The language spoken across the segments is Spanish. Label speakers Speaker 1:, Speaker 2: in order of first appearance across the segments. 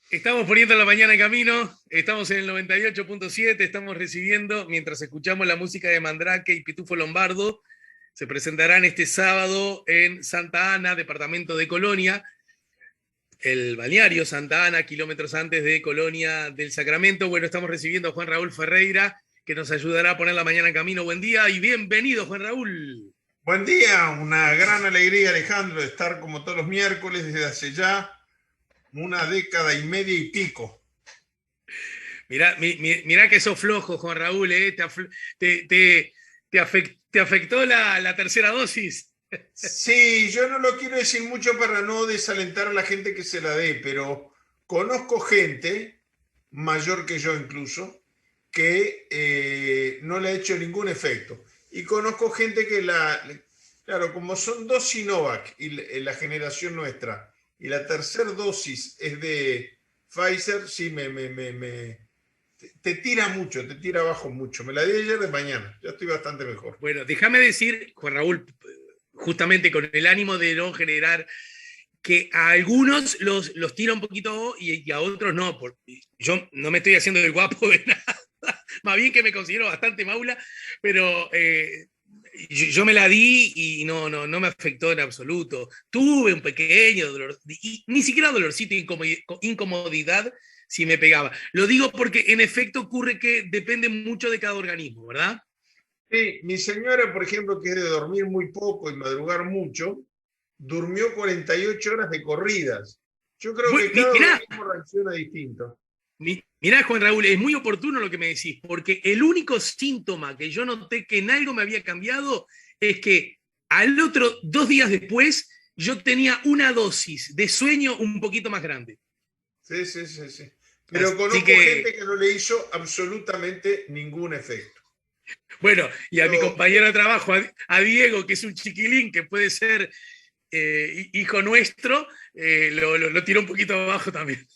Speaker 1: Estamos poniendo la mañana en camino, estamos en el 98.7, estamos recibiendo, mientras escuchamos la música de Mandrake y Pitufo Lombardo, se presentarán este sábado en Santa Ana, departamento de Colonia, el balneario Santa Ana, kilómetros antes de Colonia del Sacramento. Bueno, estamos recibiendo a Juan Raúl Ferreira, que nos ayudará a poner la mañana en camino. Buen día y bienvenido, Juan Raúl.
Speaker 2: Buen día, una gran alegría, Alejandro, de estar como todos los miércoles desde hace ya una década y media y pico.
Speaker 1: Mirá que sos flojo, Juan Raúl, ¿eh? ¿Te afectó la tercera dosis?
Speaker 2: Sí, yo no lo quiero decir mucho para no desalentar a la gente que se la dé, pero conozco gente, mayor que yo incluso, que no le ha hecho ningún efecto. Y conozco gente que claro, como son dos Sinovac y la generación nuestra, y la tercera dosis es de Pfizer, sí, te tira mucho, te tira abajo mucho. Me la di ayer de mañana, ya estoy bastante mejor.
Speaker 1: Bueno, déjame decir, Juan Raúl, justamente con el ánimo de no generar que a algunos los tira un poquito y a otros no. Yo no me estoy haciendo el guapo de nada, más bien que me considero bastante maula, pero yo me la di y no me afectó en absoluto. Tuve un pequeño dolor, y ni siquiera dolorcito, incomodidad si me pegaba. Lo digo porque en efecto ocurre que depende mucho de cada organismo, ¿verdad?
Speaker 2: Sí, mi señora, por ejemplo, que es de dormir muy poco y madrugar mucho, durmió 48 horas de corridas. Yo creo que cada
Speaker 1: Mirá,
Speaker 2: organismo reacciona distinto.
Speaker 1: Mirá, Juan Raúl, es muy oportuno lo que me decís, porque el único síntoma que yo noté que en algo me había cambiado es que al otro, 2 días después, yo tenía una dosis de sueño un poquito más grande.
Speaker 2: Sí, sí, sí, sí. Pero
Speaker 1: Así
Speaker 2: conozco gente
Speaker 1: que,
Speaker 2: que no le hizo absolutamente ningún efecto.
Speaker 1: bueno, y a mi
Speaker 2: Pero,
Speaker 1: compañero de trabajo, a Diego, que es un chiquilín, que puede ser hijo nuestro, lo tiró un poquito abajo también.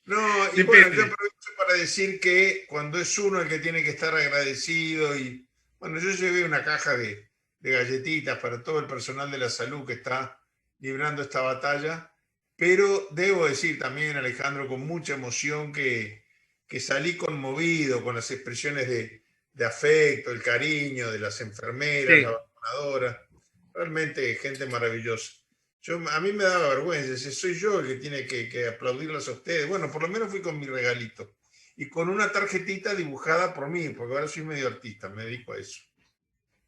Speaker 2: no, y bueno, yo
Speaker 1: Depende.
Speaker 2: aprovecho para decir que cuando es uno el que tiene que estar agradecido y, bueno, yo llevé una caja de galletitas para todo el personal de la salud que está librando esta batalla, pero debo decir también, Alejandro, con mucha emoción que salí conmovido con las expresiones de afecto, el cariño de las enfermeras, las
Speaker 1: Sí.
Speaker 2: vacunadoras, realmente gente maravillosa. A mí me daba vergüenza, soy yo el que tiene que aplaudirlos a ustedes. Bueno, por lo menos fui con mi regalito y con una tarjetita dibujada por mí, porque ahora soy medio artista, me dedico a eso.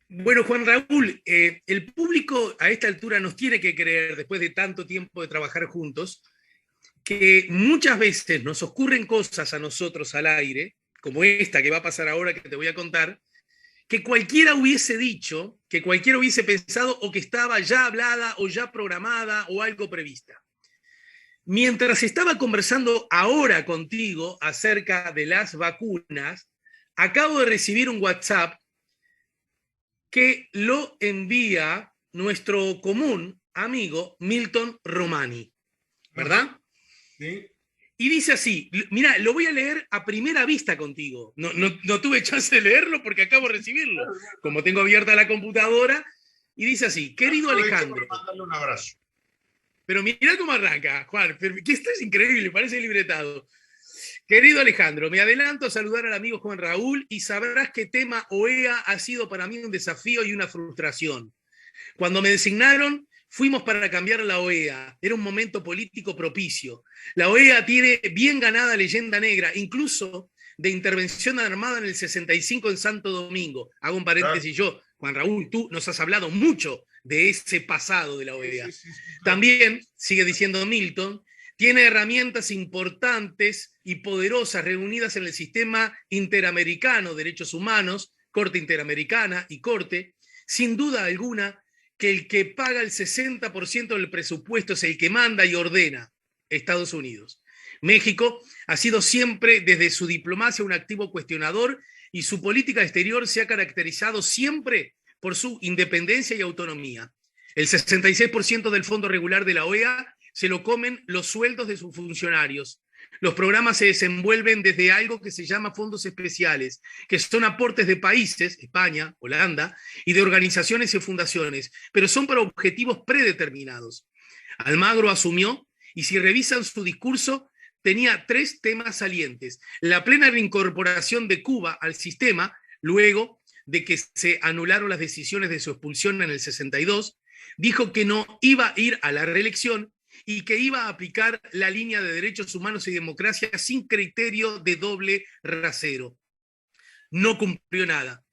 Speaker 1: Bueno, Juan Raúl, el público a esta altura nos tiene que creer, después de tanto tiempo de trabajar juntos, que muchas veces nos ocurren cosas a nosotros al aire, como esta que va a pasar ahora que te voy a contar, que cualquiera hubiese dicho, que cualquiera hubiese pensado o que estaba ya hablada o ya programada o algo prevista. Mientras estaba conversando ahora contigo acerca de las vacunas, acabo de recibir un WhatsApp que lo envía nuestro común amigo Milton Romani,
Speaker 2: Ajá,
Speaker 1: ¿verdad?
Speaker 2: ¿sí?
Speaker 1: Y dice así, mira, lo voy a leer a primera vista contigo. No tuve chance de leerlo porque acabo de recibirlo, como tengo abierta la computadora, y dice así, querido
Speaker 2: Aprovecho para
Speaker 1: Alejandro,
Speaker 2: mandarle un abrazo.
Speaker 1: pero mira cómo arranca, Juan, que esto es increíble, parece libretado. Querido Alejandro, me adelanto a saludar al amigo Juan Raúl y sabrás que tema OEA ha sido para mí un desafío y una frustración. Cuando me designaron, fuimos para cambiar la OEA. Era un momento político propicio. La OEA tiene bien ganada leyenda negra, incluso de intervención armada en el 65 en Santo Domingo. Hago un
Speaker 2: Claro.
Speaker 1: paréntesis yo. Juan Raúl, tú nos has hablado mucho de ese pasado de la
Speaker 2: Sí, sí,
Speaker 1: OEA.
Speaker 2: sí, sí, claro.
Speaker 1: También, sigue diciendo Milton, tiene herramientas importantes y poderosas reunidas en el sistema interamericano de derechos humanos, Corte Interamericana y Corte. Sin duda alguna, que el que paga el 60% del presupuesto es el que manda y ordena, Estados Unidos. México ha sido siempre desde su diplomacia un activo cuestionador y su política exterior se ha caracterizado siempre por su independencia y autonomía. El 66% del fondo regular de la OEA se lo comen los sueldos de sus funcionarios. Los programas se desenvuelven desde algo que se llama fondos especiales, que son aportes de países, España, Holanda, y de organizaciones y fundaciones, pero son para objetivos predeterminados. Almagro asumió Y si revisan su discurso, tenía 3 temas salientes. La plena reincorporación de Cuba al sistema, luego de que se anularon las decisiones de su expulsión en el 62, dijo que no iba a ir a la reelección y que iba a aplicar la línea de derechos humanos y democracia sin criterio de doble rasero. No cumplió nada,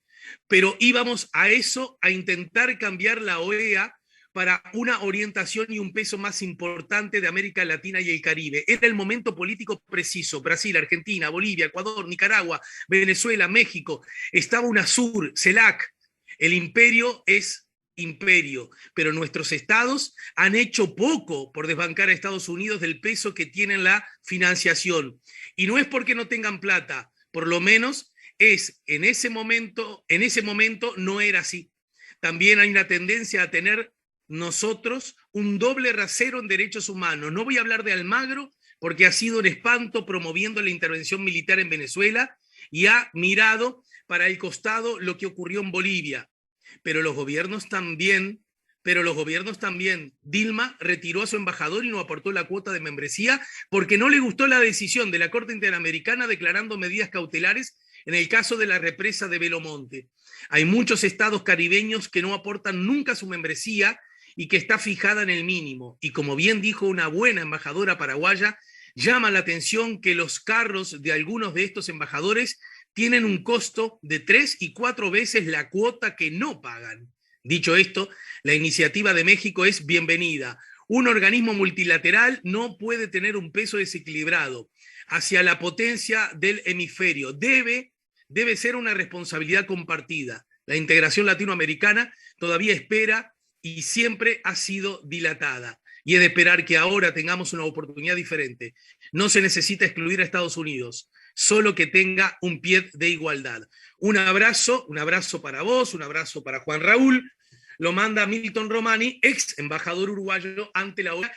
Speaker 1: pero íbamos a eso, a intentar cambiar la OEA para una orientación y un peso más importante de América Latina y el Caribe. Era el momento político preciso. Brasil, Argentina, Bolivia, Ecuador, Nicaragua, Venezuela, México. Estaba UNASUR, CELAC. El imperio es imperio, pero nuestros estados han hecho poco por desbancar a Estados Unidos del peso que tiene en la financiación. Y no es porque no tengan plata, por lo menos en ese momento no era así. También hay una tendencia a tener nosotros un doble rasero en derechos humanos. No voy a hablar de Almagro porque ha sido un espanto promoviendo la intervención militar en Venezuela y ha mirado para el costado lo que ocurrió en Bolivia. Pero los gobiernos también. Dilma retiró a su embajador y no aportó la cuota de membresía porque no le gustó la decisión de la Corte Interamericana declarando medidas cautelares en el caso de la represa de Belo Monte. Hay muchos estados caribeños que no aportan nunca su membresía y que está fijada en el mínimo. Y como bien dijo una buena embajadora paraguaya, llama la atención que los carros de algunos de estos embajadores tienen un costo de 3 y 4 veces la cuota que no pagan. Dicho esto, la iniciativa de México es bienvenida. Un organismo multilateral no puede tener un peso desequilibrado hacia la potencia del hemisferio. Debe ser una responsabilidad compartida. La integración latinoamericana todavía espera y siempre ha sido dilatada. Y es de esperar que ahora tengamos una oportunidad diferente. No se necesita excluir a Estados Unidos, solo que tenga un pie de igualdad. Un abrazo para vos, un abrazo para Juan Raúl. Lo manda Milton Romani, ex embajador uruguayo ante la OEA.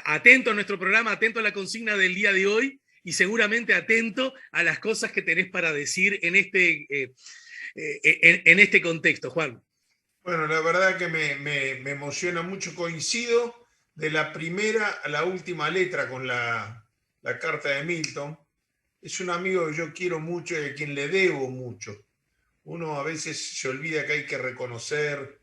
Speaker 1: Atento a nuestro programa, atento a la consigna del día de hoy y seguramente atento a las cosas que tenés para decir en este contexto, Juan.
Speaker 2: Bueno, la verdad que me emociona mucho, coincido de la primera a la última letra con la carta de Milton. Es un amigo que yo quiero mucho y a quien le debo mucho. Uno a veces se olvida que hay que reconocer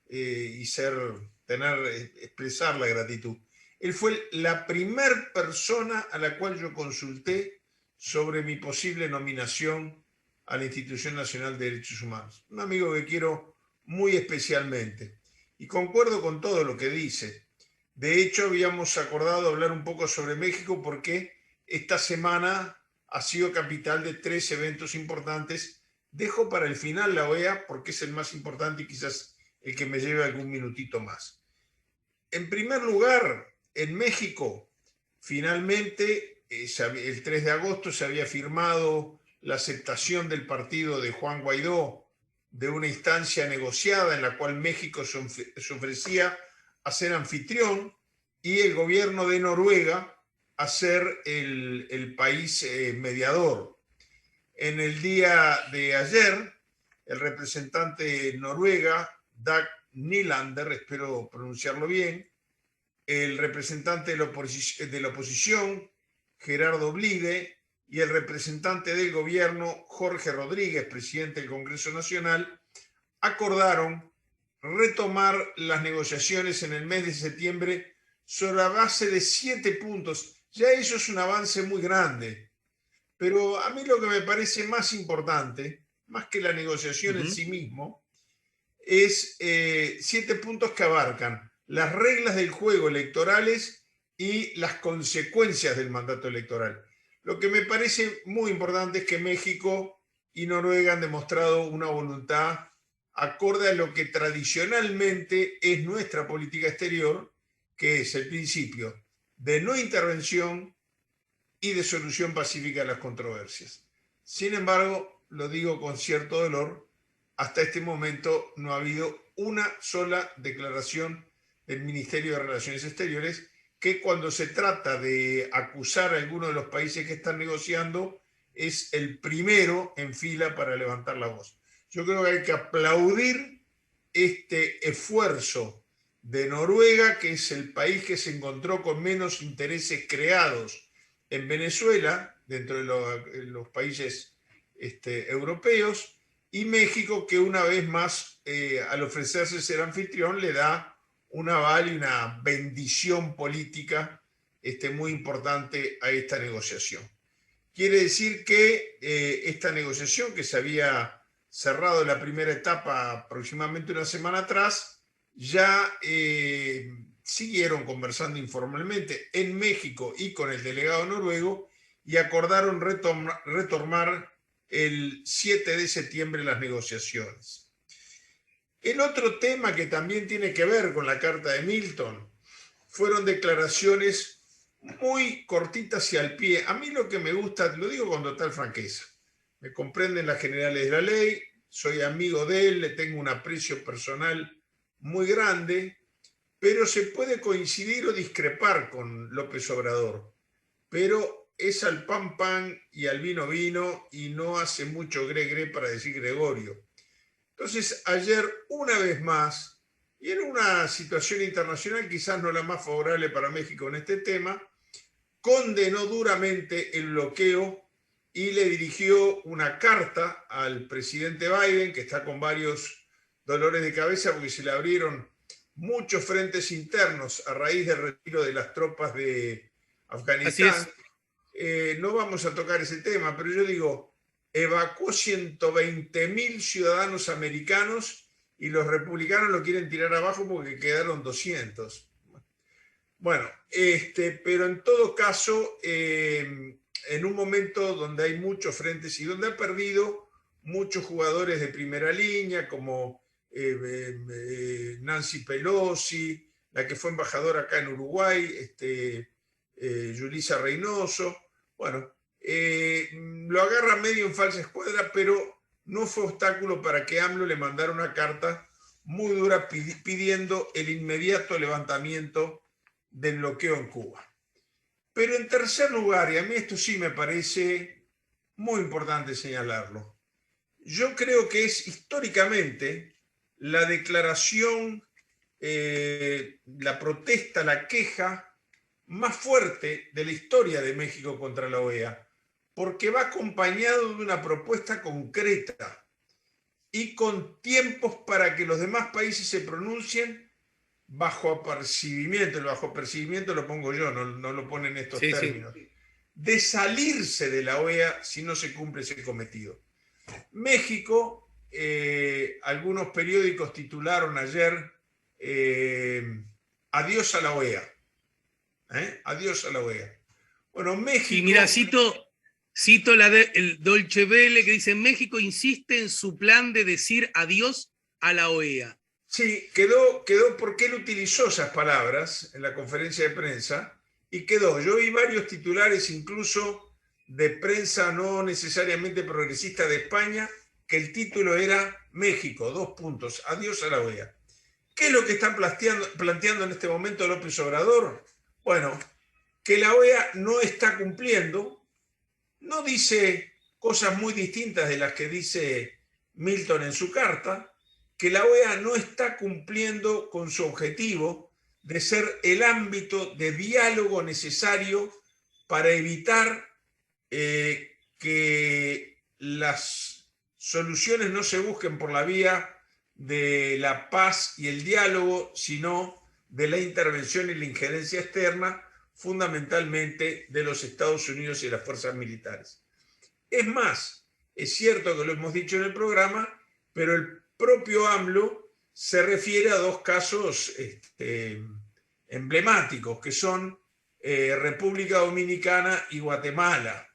Speaker 2: y expresar la gratitud. Él fue la primera persona a la cual yo consulté sobre mi posible nominación a la Institución Nacional de Derechos Humanos. Un amigo que quiero muy especialmente. Y concuerdo con todo lo que dice. De hecho, habíamos acordado hablar un poco sobre México porque esta semana ha sido capital de 3 eventos importantes. Dejo para el final la OEA porque es el más importante y quizás el que me lleve algún minutito más. En primer lugar, en México, finalmente, el 3 de agosto se había firmado la aceptación del partido de Juan Guaidó de una instancia negociada en la cual México se ofrecía a ser anfitrión y el gobierno de Noruega a ser el país mediador. En el día de ayer, el representante de Noruega, Dag Nylander, espero pronunciarlo bien, el representante de la oposición, Gerardo Blide, y el representante del gobierno, Jorge Rodríguez, presidente del Congreso Nacional, acordaron retomar las negociaciones en el mes de septiembre sobre la base de 7 puntos. Ya eso es un avance muy grande. Pero a mí lo que me parece más importante, más que la negociación en sí mismo, es 7 puntos que abarcan las reglas del juego electorales y las consecuencias del mandato electoral. Lo que me parece muy importante es que México y Noruega han demostrado una voluntad acorde a lo que tradicionalmente es nuestra política exterior, que es el principio de no intervención y de solución pacífica de las controversias. Sin embargo, lo digo con cierto dolor, hasta este momento no ha habido una sola declaración del Ministerio de Relaciones Exteriores que cuando se trata de acusar a alguno de los países que están negociando es el primero en fila para levantar la voz. Yo creo que hay que aplaudir este esfuerzo de Noruega, que es el país que se encontró con menos intereses creados en Venezuela, dentro de los países europeos, y México, que una vez más, al ofrecerse ser anfitrión, le da un aval y una bendición política muy importante a esta negociación. Quiere decir que esta negociación, que se había cerrado la primera etapa aproximadamente una semana atrás, ya siguieron conversando informalmente en México y con el delegado noruego y acordaron retomar el 7 de septiembre las negociaciones. El otro tema que también tiene que ver con la carta de Milton fueron declaraciones muy cortitas y al pie. A mí lo que me gusta, lo digo con total franqueza, me comprenden las generales de la ley, soy amigo de él, le tengo un aprecio personal muy grande, pero se puede coincidir o discrepar con López Obrador, pero es al pan pan y al vino vino y no hace mucho gre para decir Gregorio. Entonces ayer una vez más, y en una situación internacional quizás no la más favorable para México en este tema, condenó duramente el bloqueo y le dirigió una carta al presidente Biden, que está con varios dolores de cabeza porque se le abrieron muchos frentes internos a raíz del retiro de las tropas de Afganistán. No vamos a tocar ese tema, pero yo digo, evacuó 120.000 ciudadanos americanos y los republicanos lo quieren tirar abajo porque quedaron 200. Bueno, pero en todo caso, en un momento donde hay muchos frentes y donde ha perdido muchos jugadores de primera línea, como Nancy Pelosi, la que fue embajadora acá en Uruguay, Yulisa Reynoso, bueno, lo agarra medio en falsa escuadra, pero no fue obstáculo para que AMLO le mandara una carta muy dura pidiendo el inmediato levantamiento del bloqueo en Cuba. Pero en tercer lugar, y a mí esto sí me parece muy importante señalarlo, yo creo que es históricamente la declaración, la protesta, la queja más fuerte de la historia de México contra la OEA, porque va acompañado de una propuesta concreta y con tiempos para que los demás países se pronuncien bajo apercibimiento. El bajo apercibimiento lo pongo yo, no lo ponen estos términos, de salirse de la OEA si no se cumple ese cometido. México, algunos periódicos titularon ayer adiós a la OEA. Adiós a la OEA. Bueno, México...
Speaker 1: Y mira, cito el Deutsche Welle que dice: México insiste en su plan de decir adiós a la OEA.
Speaker 2: Sí, quedó porque él utilizó esas palabras en la conferencia de prensa y quedó. Yo vi varios titulares, incluso de prensa no necesariamente progresista de España, que el título era México, : adiós a la OEA. ¿Qué es lo que está planteando en este momento López Obrador? Bueno, que la OEA no está cumpliendo, no dice cosas muy distintas de las que dice Milton en su carta, que la OEA no está cumpliendo con su objetivo de ser el ámbito de diálogo necesario para evitar que las soluciones no se busquen por la vía de la paz y el diálogo, sino de la intervención y la injerencia externa, fundamentalmente de los Estados Unidos y las fuerzas militares. Es más, es cierto que lo hemos dicho en el programa, pero el propio AMLO se refiere a dos casos emblemáticos, que son República Dominicana y Guatemala.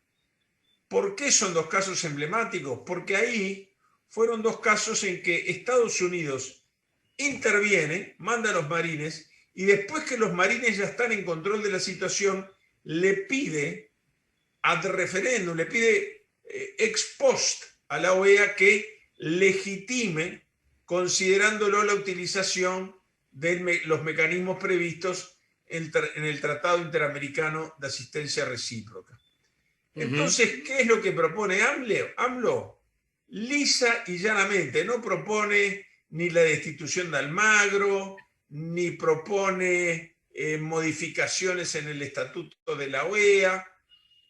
Speaker 2: ¿Por qué son dos casos emblemáticos? Porque ahí fueron dos casos en que Estados Unidos interviene, manda a los marines, y después que los marines ya están en control de la situación, le pide ad referendum, le pide ex post a la OEA que legitime, considerándolo la utilización de los mecanismos previstos en el Tratado Interamericano de Asistencia Recíproca. Entonces, ¿qué es lo que propone AMLO? Lisa y llanamente, no propone ni la destitución de Almagro, ni propone modificaciones en el estatuto de la OEA.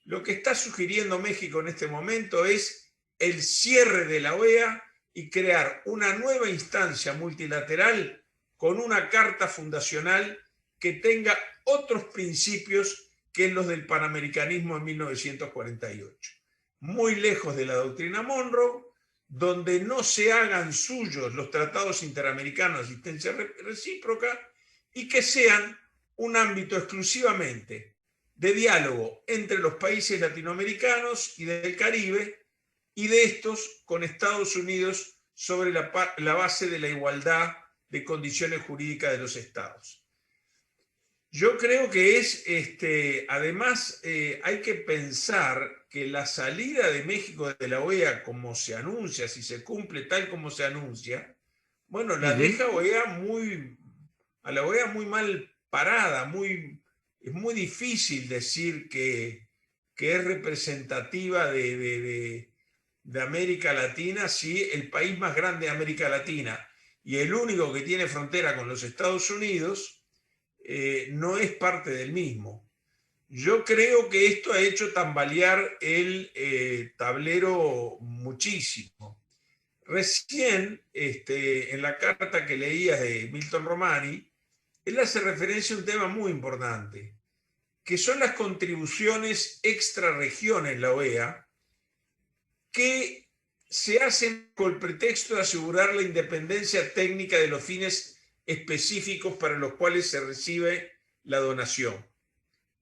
Speaker 2: Lo que está sugiriendo México en este momento es el cierre de la OEA y crear una nueva instancia multilateral con una carta fundacional que tenga otros principios que los del panamericanismo en 1948. Muy lejos de la doctrina Monroe, donde no se hagan suyos los tratados interamericanos de asistencia recíproca y que sean un ámbito exclusivamente de diálogo entre los países latinoamericanos y del Caribe, y de estos con Estados Unidos sobre la base de la igualdad de condiciones jurídicas de los estados. Yo creo que además hay que pensar que la salida de México de la OEA, como se anuncia, si se cumple tal como se anuncia, bueno, la deja a la OEA muy mal parada, es muy difícil decir que es representativa de América Latina si el país más grande de América Latina y el único que tiene frontera con los Estados Unidos no es parte del mismo. Yo creo que esto ha hecho tambalear el tablero muchísimo. Recién, en la carta que leías de Milton Romani, él hace referencia a un tema muy importante, que son las contribuciones extrarregión en la OEA, que se hacen con el pretexto de asegurar la independencia técnica de los fines específicos para los cuales se recibe la donación.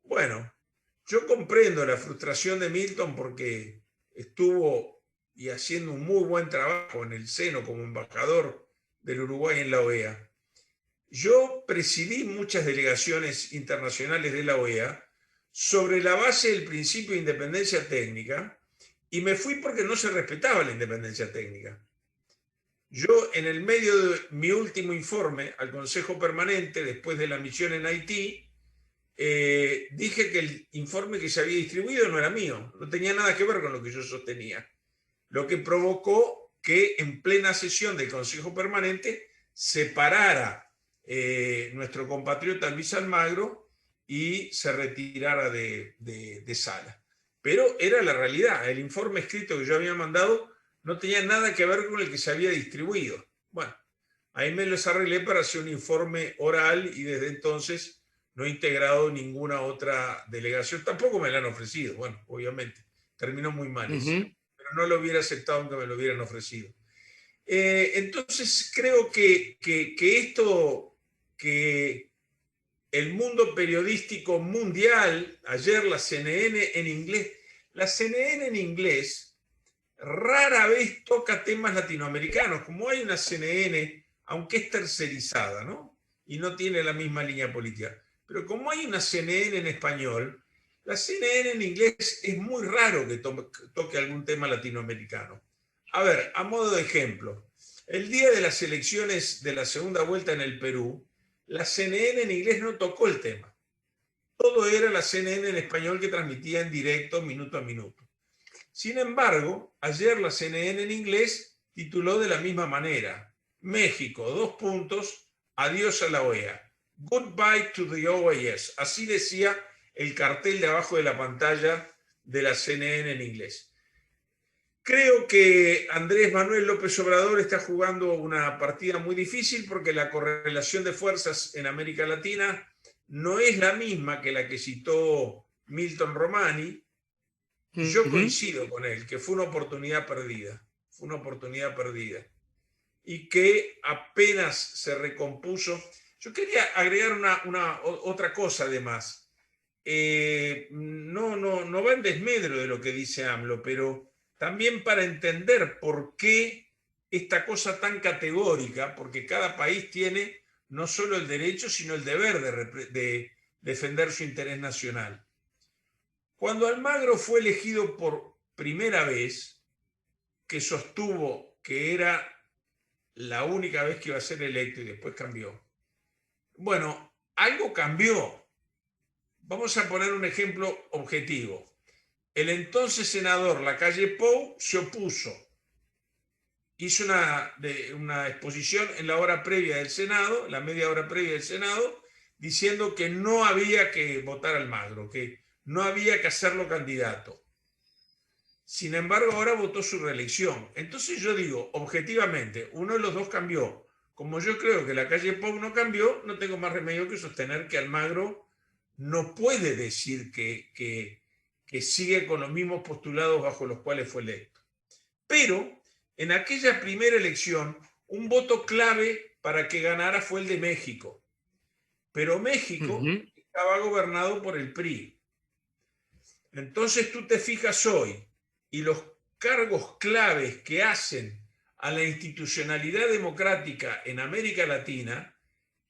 Speaker 2: Bueno, yo comprendo la frustración de Milton porque estuvo y haciendo un muy buen trabajo en el seno como embajador del Uruguay en la OEA. Yo presidí muchas delegaciones internacionales de la OEA sobre la base del principio de independencia técnica y me fui porque no se respetaba la independencia técnica. Yo, en el medio de mi último informe al Consejo Permanente, después de la misión en Haití, dije que el informe que se había distribuido no era mío, no tenía nada que ver con lo que yo sostenía, lo que provocó que en plena sesión del Consejo Permanente se parara nuestro compatriota Luis Almagro y se retirara de sala. Pero era la realidad, el informe escrito que yo había mandado no tenía nada que ver con el que se había distribuido. Bueno, ahí me los arreglé para hacer un informe oral y desde entonces no he integrado ninguna otra delegación. Tampoco me la han ofrecido, bueno, obviamente. Terminó muy mal eso. Pero no lo hubiera aceptado aunque me lo hubieran ofrecido. Entonces creo que esto, que el mundo periodístico mundial, ayer la CNN en inglés, la CNN en inglés rara vez toca temas latinoamericanos, como hay una CNN, aunque es tercerizada, ¿no? Y no tiene la misma línea política. Pero como hay una CNN en español, la CNN en inglés es muy raro que toque algún tema latinoamericano. A ver, a modo de ejemplo, el día de las elecciones de la segunda vuelta en el Perú, la CNN en inglés no tocó el tema. Todo era la CNN en español que transmitía en directo, minuto a minuto. Sin embargo, ayer la CNN en inglés tituló de la misma manera: México, adiós a la OEA. Goodbye to the OAS. Así decía el cartel de abajo de la pantalla de la CNN en inglés. Creo que Andrés Manuel López Obrador está jugando una partida muy difícil porque la correlación de fuerzas en América Latina no es la misma que la que citó Milton Romani. Yo coincido con él, que fue una oportunidad perdida, y que apenas se recompuso. Yo quería agregar otra cosa además. No va en desmedro de lo que dice AMLO, pero también para entender por qué esta cosa tan categórica, porque cada país tiene no solo el derecho, sino el deber de defender su interés nacional. Cuando Almagro fue elegido por primera vez, que sostuvo que era la única vez que iba a ser electo y después cambió. Bueno, algo cambió. Vamos a poner un ejemplo objetivo. El entonces senador Lacalle Pou se opuso hizo una exposición en la hora previa del Senado, la media hora previa del Senado, diciendo que no había que votar a Almagro, que no había que hacerlo candidato. Sin embargo, ahora votó su reelección. Entonces yo digo, objetivamente, uno de los dos cambió. Como yo creo que la calle Pou no cambió, no tengo más remedio que sostener que Almagro no puede decir que sigue con los mismos postulados bajo los cuales fue electo. Pero en aquella primera elección, un voto clave para que ganara fue el de México. Pero México estaba gobernado por el PRI. Entonces tú te fijas hoy y los cargos claves que hacen a la institucionalidad democrática en América Latina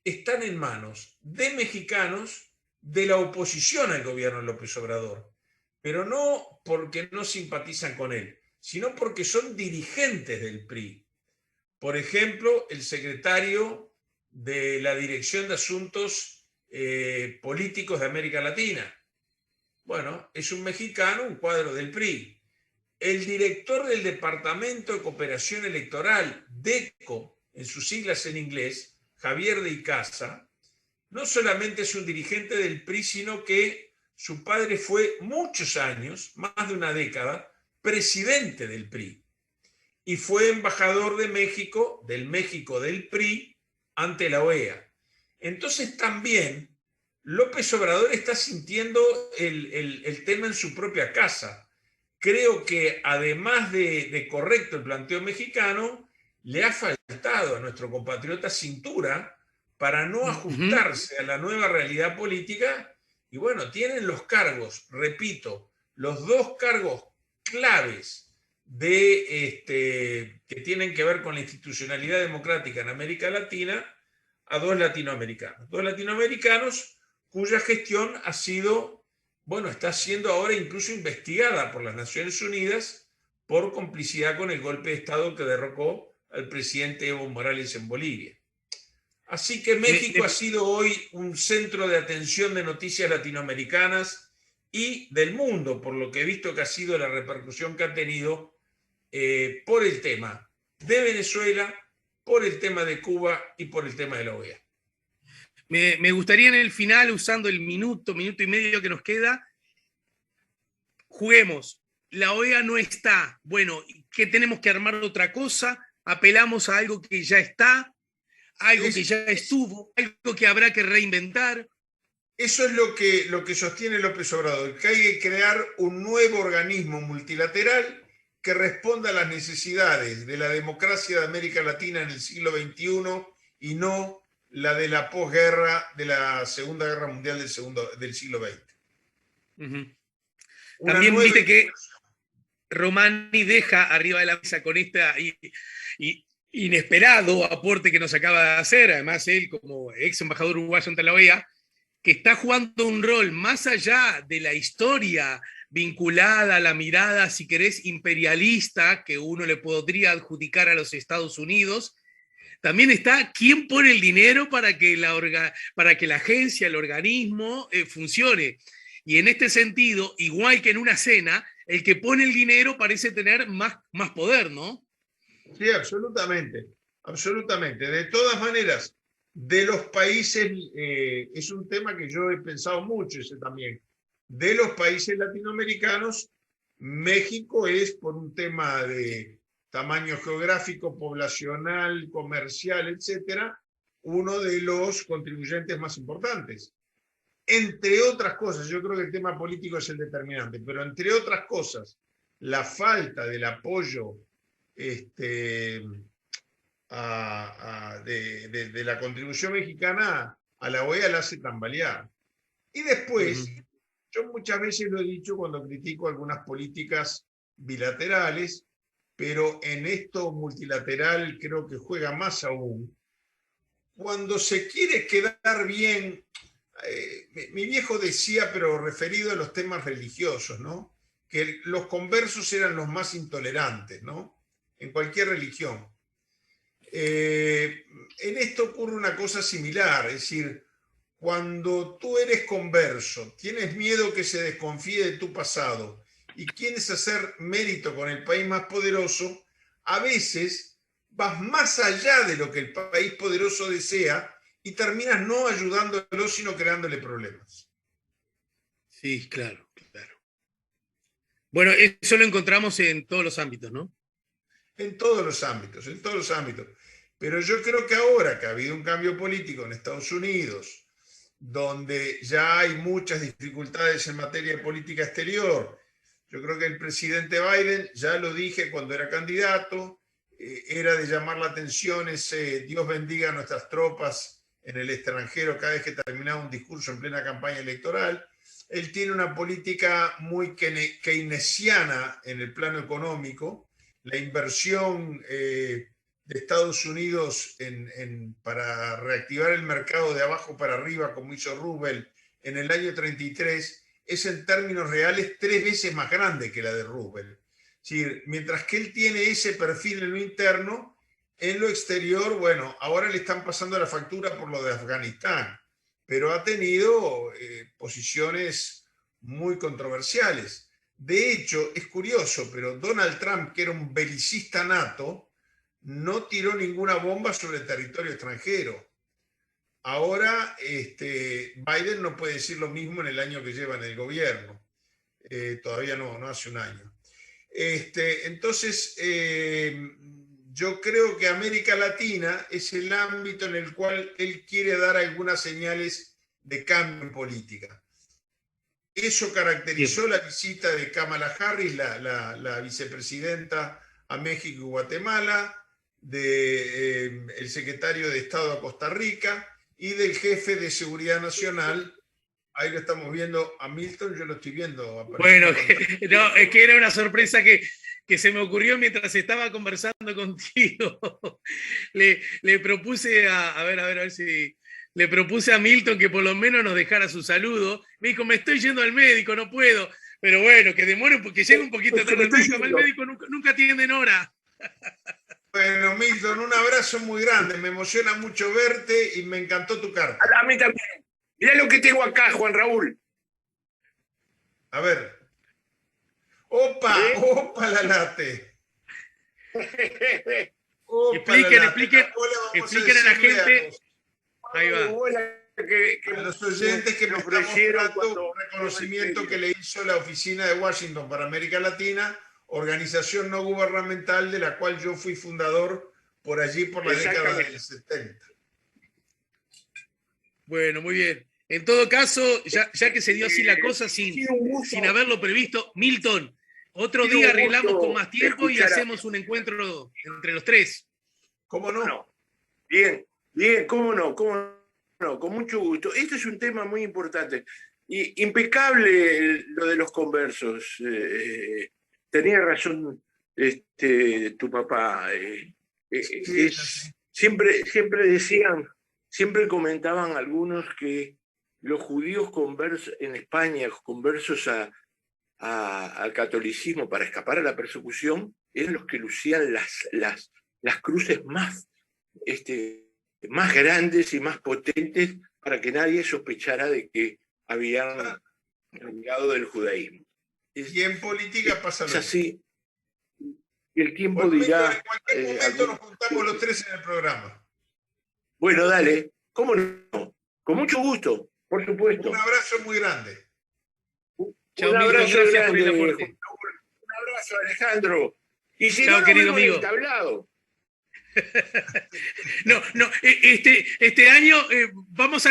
Speaker 2: están en manos de mexicanos de la oposición al gobierno de López Obrador, pero no porque no simpatizan con él, sino porque son dirigentes del PRI. Por ejemplo, el secretario de la Dirección de Asuntos Políticos de América Latina. Bueno, es un mexicano, un cuadro del PRI. El director del Departamento de Cooperación Electoral, DECO, en sus siglas en inglés, Javier de Icaza, no solamente es un dirigente del PRI, sino que su padre fue muchos años, más de una década, presidente del PRI. Y fue embajador de México del PRI, ante la OEA. Entonces también López Obrador está sintiendo el tema en su propia casa. Creo que además de correcto el planteo mexicano, le ha faltado a nuestro compatriota cintura para no ajustarse a la nueva realidad política. Y bueno, tienen los cargos, repito, los dos cargos claves que tienen que ver con la institucionalidad democrática en América Latina a dos latinoamericanos cuya gestión ha sido, bueno, está siendo ahora incluso investigada por las Naciones Unidas por complicidad con el golpe de Estado que derrocó al presidente Evo Morales en Bolivia. Así que México ha sido hoy un centro de atención de noticias latinoamericanas y del mundo, por lo que he visto que ha sido la repercusión que ha tenido por el tema de Venezuela, por el tema de Cuba y por el tema de la OEA.
Speaker 1: Me gustaría en el final, usando el minuto y medio que nos queda, juguemos. La OEA no está. Bueno, ¿qué tenemos que armar otra cosa? Apelamos a algo que ya está, algo que ya estuvo, algo que habrá que reinventar.
Speaker 2: Eso es lo que sostiene López Obrador, que hay que crear un nuevo organismo multilateral que responda a las necesidades de la democracia de América Latina en el siglo XXI y no la de la posguerra de la Segunda Guerra Mundial del siglo XX.
Speaker 1: También viste que Romani deja arriba de la mesa con esta inesperado aporte que nos acaba de hacer, además él como ex embajador uruguayo ante la OEA, que está jugando un rol más allá de la historia vinculada a la mirada, si querés, imperialista que uno le podría adjudicar a los Estados Unidos. También está quién pone el dinero para que la agencia, el organismo funcione. Y en este sentido, igual que en una cena, el que pone el dinero parece tener más poder, ¿no?
Speaker 2: Sí, absolutamente, absolutamente. De todas maneras, de los países, es un tema que yo he pensado mucho ese también, de los países latinoamericanos, México es por un tema de tamaño geográfico, poblacional, comercial, etcétera, uno de los contribuyentes más importantes. Entre otras cosas, yo creo que el tema político es el determinante, pero entre otras cosas, la falta del apoyo de la contribución mexicana a la OEA la hace tambalear. Y después, yo muchas veces lo he dicho cuando critico algunas políticas bilaterales, pero en esto multilateral creo que juega más aún. Cuando se quiere quedar bien, mi viejo decía, pero referido a los temas religiosos, ¿no? Que los conversos eran los más intolerantes, ¿no? En cualquier religión. En esto ocurre una cosa similar, es decir, cuando tú eres converso, tienes miedo que se desconfíe de tu pasado y quieres hacer mérito con el país más poderoso, a veces vas más allá de lo que el país poderoso desea y terminas no ayudándolo, sino creándole problemas.
Speaker 1: Sí, claro, claro. Bueno, eso lo encontramos en todos los ámbitos, ¿no?
Speaker 2: En todos los ámbitos, en todos los ámbitos. Pero yo creo que ahora que ha habido un cambio político en Estados Unidos, donde ya hay muchas dificultades en materia de política exterior, yo creo que el presidente Biden, ya lo dije cuando era candidato, era de llamar la atención ese Dios bendiga a nuestras tropas en el extranjero cada vez que terminaba un discurso en plena campaña electoral. Él tiene una política muy keynesiana en el plano económico. La inversión de Estados Unidos para reactivar el mercado de abajo para arriba, como hizo Roosevelt en el año 33, es en términos reales 3 veces más grande que la de Roosevelt. Es decir, mientras que él tiene ese perfil en lo interno, en lo exterior, bueno, ahora le están pasando la factura por lo de Afganistán, pero ha tenido posiciones muy controversiales. De hecho, es curioso, pero Donald Trump, que era un belicista nato, no tiró ninguna bomba sobre el territorio extranjero. Ahora Biden no puede decir lo mismo en el año que lleva en el gobierno. Todavía no hace un año. Entonces, yo creo que América Latina es el ámbito en el cual él quiere dar algunas señales de cambio en política. Eso caracterizó la visita de Kamala Harris, la vicepresidenta a México y Guatemala, del secretario de Estado a Costa Rica y del jefe de Seguridad Nacional. Ahí lo estamos viendo a Milton, yo lo estoy viendo.
Speaker 1: Bueno, no, es que era una sorpresa que se me ocurrió mientras estaba conversando contigo. Le propuse a ver si... Le propuse a Milton que por lo menos nos dejara su saludo. Me dijo, me estoy yendo al médico, no puedo. Pero bueno, que demore porque llegue un poquito tarde al médico. El médico nunca atienden hora.
Speaker 2: Bueno, Milton, un abrazo muy grande. Me emociona mucho verte y me encantó tu carta.
Speaker 3: A mí también. Mirá lo que tengo acá, Juan Raúl.
Speaker 2: A ver. ¡Opa! ¡Opa la late!
Speaker 1: Expliquen a la gente. Ahí va.
Speaker 2: A los oyentes que me están mostrando un reconocimiento que le hizo la Oficina de Washington para América Latina, organización no gubernamental de la cual yo fui fundador por allí por la década del 70.
Speaker 1: Bueno, muy bien. En todo caso, ya que se dio así la cosa sin haberlo previsto, Milton, otro día arreglamos con más tiempo y hacemos un encuentro entre los tres.
Speaker 2: ¿Cómo no?
Speaker 3: Bien, cómo no, con mucho gusto. Este es un tema muy importante. Y impecable lo de los conversos. Tenía razón tu papá. Siempre decían, siempre comentaban algunos que los judíos conversos en España, conversos al catolicismo para escapar a la persecución, eran los que lucían las cruces más grandes y más potentes para que nadie sospechara de que habían renegado del judaísmo.
Speaker 2: Y en política pasa lo mismo.
Speaker 3: Es así. Y el tiempo dirá...
Speaker 2: En cualquier momento nos juntamos los tres en el programa.
Speaker 3: Bueno, dale. ¿Cómo no? Con mucho gusto, por supuesto.
Speaker 2: Un abrazo muy grande.
Speaker 1: Chao, Milton, gracias por el aporte.
Speaker 3: Un abrazo, Alejandro. Y si
Speaker 1: chao,
Speaker 3: no,
Speaker 1: querido amigo.
Speaker 3: Tablado.
Speaker 1: No, este año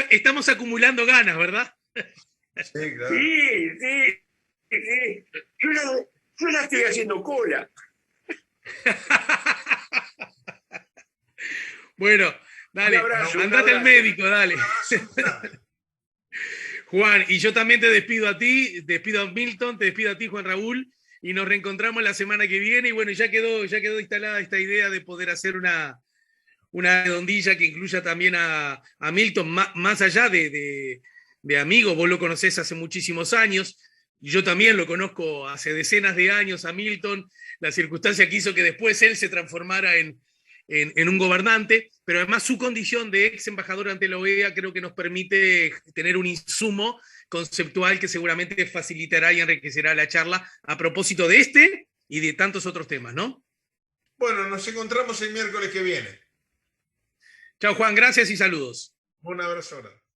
Speaker 1: estamos acumulando ganas, ¿verdad?
Speaker 2: Sí, claro.
Speaker 3: Sí. Yo ya estoy haciendo cola.
Speaker 1: Bueno, dale, andate al médico, dale. Juan, y yo también te despido a ti, despido a Milton, te despido a ti, Juan Raúl, y nos reencontramos la semana que viene. Y bueno, ya quedó instalada esta idea de poder hacer una redondilla que incluya también a Milton, más allá de amigos. Vos lo conocés hace muchísimos años, yo también lo conozco hace decenas de años a Milton, la circunstancia que hizo que después él se transformara en un gobernante, pero además su condición de ex embajador ante la OEA creo que nos permite tener un insumo conceptual que seguramente facilitará y enriquecerá la charla a propósito de este y de tantos otros temas, ¿no?
Speaker 2: Bueno, nos encontramos el miércoles que viene.
Speaker 1: Chao Juan, gracias y saludos.
Speaker 2: Un abrazo grande.